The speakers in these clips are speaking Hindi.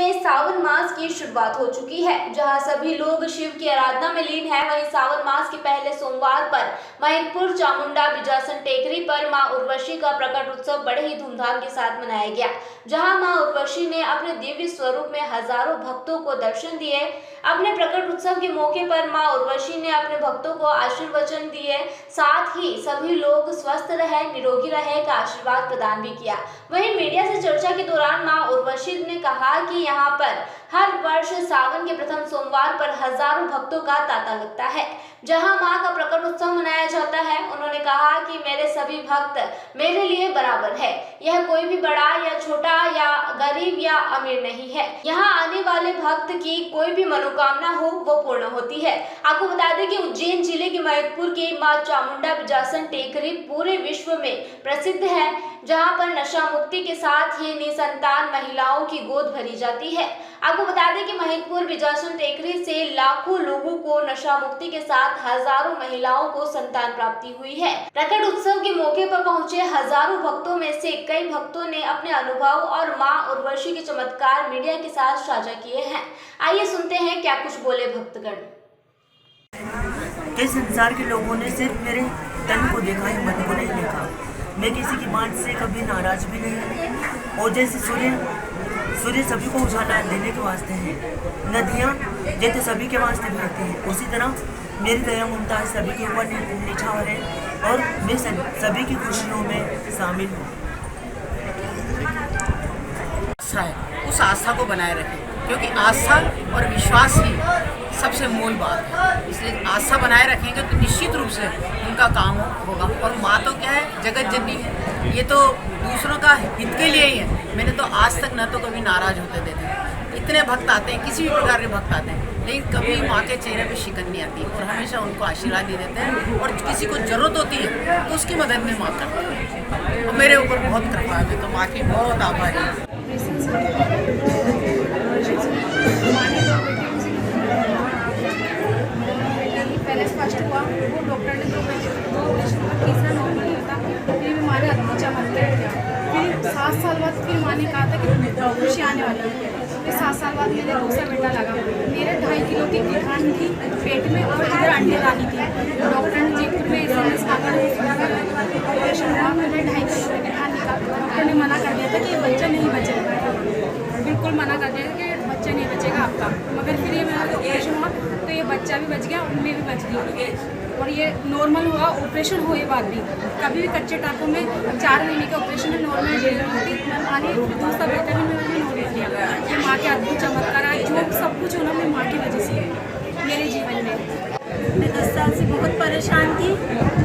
में सावन मास की शुरुआत हो चुकी है। जहां सभी लोग शिव की आराधना में लीन हैं, वहीं सावन मास के पहले सोमवार पर महिदपुर चामुंडा बिजासन टेकरी पर मां उर्वशी का प्रकट उत्सव बड़े ही धूमधाम के साथ मनाया गया। जहां मां उर्वशी ने अपने दिव्य स्वरूप में हजारों भक्तों को दर्शन दिए। अपने प्रकट उत्सव के मौके पर मां उर्वशी ने अपने भक्तों को आशीर्वचन दिए, साथ ही सभी लोग स्वस्थ रहे, निरोगी रहे का आशीर्वाद प्रदान भी किया। वहीं मीडिया से चर्चा के दौरान मां उर्वशी ने कहा कि यहां पर हर वर्ष सावन के प्रथम सोमवार पर हजारों भक्तों का तांता लगता है, जहां मां का प्रकट उत्सव मनाया जाता है। उन्होंने कहा कि मेरे सभी भक्त मेरे लिए बराबर है, यह कोई भी बड़ा या छोटा या गरीब या अमीर नहीं है। यहां आने वाले भक्त की कोई भी मनोकामना हो वो पूर्ण होती है। आपको बता दें कि उज्जैन जिले के महिदपुर के मां चामुंडा बिजासन टेकरी पूरे विश्व में प्रसिद्ध है, जहां पर नशा मुक्ति के साथ ही निसंतान महिलाओं की गोद भरी जाती है। आपको बता दें कि महिदपुर बिजासन टेकरी से लाखों लोगों को नशा मुक्ति के साथ हजारों महिलाओं को संतान प्राप्ति हुई है। प्रकट उत्सव के मौके पर पहुंचे हजारों भक्तों में से कई भक्तों ने अपने अनुभव और मां उर्वशी के चमत्कार मीडिया के साथ साझा किए हैं। आइए सुनते हैं क्या कुछ बोले भक्तगण। कई संसार के लोगों ने सिर्फ मेरे तन को देखा है, मन को नहीं देखा। मैं किसी की बात से कभी नाराज भी नहीं। और जैसे सूर्य सभी को उजाला देने के वास्ते है, नदियाँ जैसे सभी के वास्ते बहती हैं, उसी तरह मेरी दया ममता सभी के ऊपर निछावर है और मैं सभी की खुशियों में शामिल हूँ। आस्था है, उस आस्था को बनाए रखें, क्योंकि आस्था और विश्वास ही सबसे मूल बात है। इसलिए आस्था बनाए रखेंगे तो निश्चित रूप से उनका काम होगा। और माँ तो क्या है, जगत जननी है, ये तो दूसरों का हित के लिए ही है। मैंने तो आज तक न तो कभी नाराज होते देखे। इतने भक्त आते हैं, किसी भी प्रकार के भक्त आते हैं, लेकिन कभी माँ के चेहरे पे शिकन नहीं आती और हमेशा उनको आशीर्वाद दे देते हैं। और किसी को जरूरत होती है तो उसकी मदद में माँ करती है और मेरे ऊपर बहुत कृपा है, तो माँ की बहुत आभारी है। पहले फर्स्ट हुआ, वो डॉक्टर ने दो ऑपरेशन का, तीसरा नॉर्मल होता, फिर भी माँ ने अद्भुत चमत्कार किया। फिर 7 साल बाद फिर माँ ने कहा था कि खुशी आने वाली है। फिर 7 साल बाद मेरे दूसरा बेटा लगा। मेरे 2.5 किलो की गिखान थी पेट में और इधर अंडे डाली थी। डॉक्टर ने जयपुर में SMS ऑपरेशन हुआ, मैंने 2.5 किलो की गिखान निकाल। डॉक्टर ने मना कर दिया था कि ये बच्चा नहीं बचेगा, बिल्कुल मना कर दिया कि बच्चा नहीं बचेगा आपका। मगर फिर ये मेरा ऑपरेशन हुआ तो ये बच्चा भी बच गया, उनमें भी बच गई और ये नॉर्मल हुआ। ऑपरेशन हुए बाद भी कभी भी कच्चे टाँकों में 4 महीने के ऑपरेशन में नॉर्मल डिलीवरी होती। आने दूसरा बेटा भी मैंने नॉर्मल किया। ये माँ के अद्भुत चमत्कार है, जो सब कुछ होना मैं माँ की वजह से है मेरे जीवन में। मैं 10 साल से बहुत परेशान थी।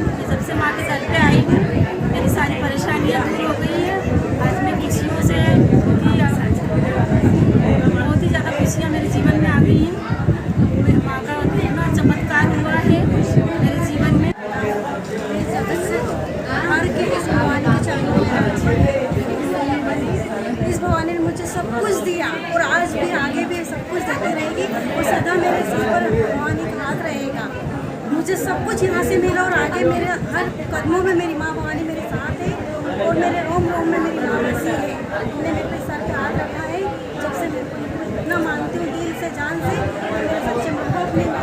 मैं जब से माँ के दर पे आई हूँ, मेरी सारी परेशानियाँ दूर हो गई है। आज मैं खुशियों से बहुत ही ज़्यादा खुशियाँ मेरे जीवन में आ गई हैं। माँ का इतना चमत्कार हुआ है मेरे जीवन में। हर के इस भगवान के चरणों में, इस भगवान ने मुझे सब कुछ दिया और आज भी आगे भी सब कुछ देती रहेगी और सदा मेरे सिर पर भगवान का हाथ रहेगा। मुझे सब कुछ यहाँ से मिला और आगे मेरे हर कदमों में मेरी माँ भवानी मेरे साथ है और मेरे रोम रोम में मेरी माँ बसी है। उन्होंने मेरे पे सर पे हाथ रखा है। जब से मेरे को इतना मानती हूँ दिल से, जान से, मेरे सच्चे मन को अपनी माँ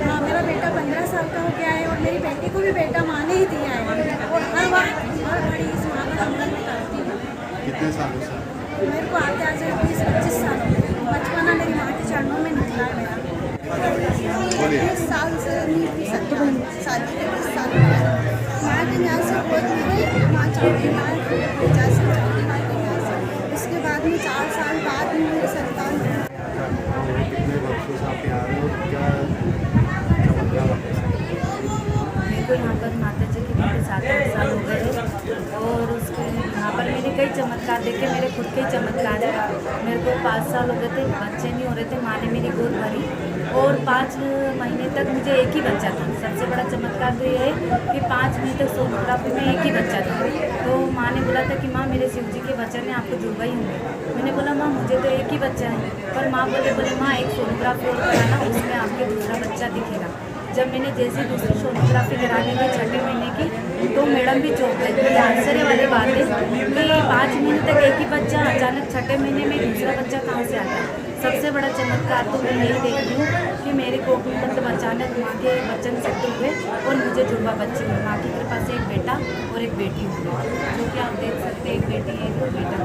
हाँ, मेरा बेटा 15 साल का हो गया है और मेरी बेटी को भी बेटा माँ ने ही दिया है और हर वक्त हर घड़ी इस माँ का नमन में करती हूँ। कितने सालों से? मेरे को आते आज 20-25 साल हो गए। बचपना मेरी माँ के चरणों में निकला है मेरा। 20 साल से शादी के 20 साल माँ के न्याय से बहुत मेरी माँ चौकी माँ उसके बाद में 4 साल बाद में मेरी संतान। कितने वर्षों से आप यहाँ रहे हो, क्या चमत्कार? मेरे को यहाँ पर माता जी के 7-8 साल हो गए और उसके यहाँ पर मैंने कई चमत्कार देखे। मेरे खुद के चमत्कार है। मेरे को 5 साल हो गए थे, बच्चे नहीं हो रहे थे, माँ ने मेरी गोद भरी और 5 महीने तक मुझे एक ही बच्चा था। सबसे बड़ा चमत्कार तो ये है कि 5 महीने तक सोनोग्राफी में एक ही बच्चा था। तो माँ ने बोला था कि माँ मेरे शिव जी के वचन ने आपको जुड़वा ही होंगे। मैंने बोला माँ मुझे तो एक ही बच्चा है, पर माँ बोले माँ एक सोनोग्राफी और कराना, उसमें आपके दूसरा बच्चा दिखेगा। जब मैंने जैसे दूसरी सोनोग्राफी कराने की 6ठे महीने की तो मैडम भी चौंक गई। ये आश्चर्य वाली बात है कि 5 महीने तक एक ही बच्चा, अचानक 6ठे महीने में दूसरा बच्चा कहाँ से आता है। सबसे बड़ा चमत्कार तो मैं यही देख रही हूँ कि मेरे को मतलब अचानक माँ के वचन सत्य हुए और मुझे जुड़वा बच्चे हुए। माँ की कृपा से एक बेटा और एक बेटी हुई, जो कि आप देख सकते हैं, एक बेटी है एक बेटा।